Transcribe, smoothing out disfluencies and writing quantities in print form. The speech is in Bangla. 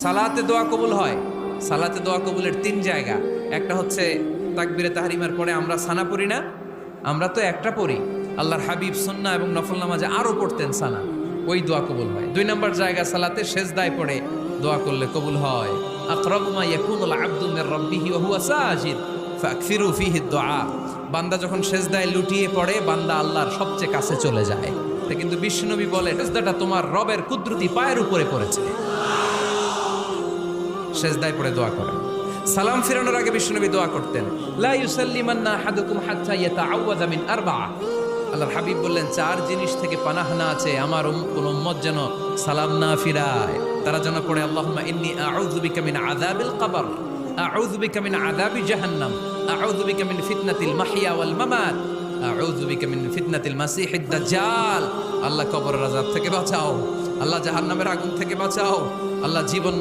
সালাতে দোয়া কবুল হয়। সালাতে দোয়া কবুলের তিন জায়গা। একটা হচ্ছে তাকবীরে তাহরিমার পরে আমরা সানা পড়ি না, আমরা তো একটা পড়ি। আল্লাহর হাবিব সুন্নাহ এবং নফল নামাজে আরো পড়তেন সানা, ওই দোয়া কবুল হয়। দুই নম্বর জায়গা সালাতে সেজদায় পড়ে দোয়া করলে কবুল হয়। আকরাবু মা ইয়াকুনুল আবদু মির রাব্বিহি ওয়া হুয়া সাজিদ ফাকসিরু ফীহি দুআ। বান্দা যখন সেজদায় লুটিয়ে পড়ে, বান্দা আল্লাহর সবচেয়ে কাছে চলে যায়। তা কিন্তু বিশ্বনবী বলে, সেজদাটা তোমার রবের কুদরতি পায়ের উপরে পড়েছে। সেজদায় পড়ে দোয়া করেন। সালাম ফিরানোর আগে বিশ্বনবী দোয়া করতেন, লা ইউসাল্লিমান্না আহাদুকুম হাত্তা ইয়াতাআওয়াযা মিন আরবা'a। আল্লাহর হাবিব বললেন, চার জিনিস থেকে পানাহ না আছে আমার কোন উম্মত যেন সালাম না ফিরায়। তারা যেন পড়ে, আল্লাহুম্মা ইন্নী আউযু বিকা মিন আযাবিল কবর, আউযু বিকা মিন আযাবি জাহান্নাম, আউযু বিকা মিন ফিতনাতিল মাহইয়া ওয়াল মামাত, আউযু বিকা মিন ফিতনাতিল মাসিহিদ দাজ্জাল। আল্লাহ কবরের আযাব থেকে বাঁচাও, আল্লাহ জাহান্নামের আগুন থেকে বাঁচাও, আল্লাহ জীবন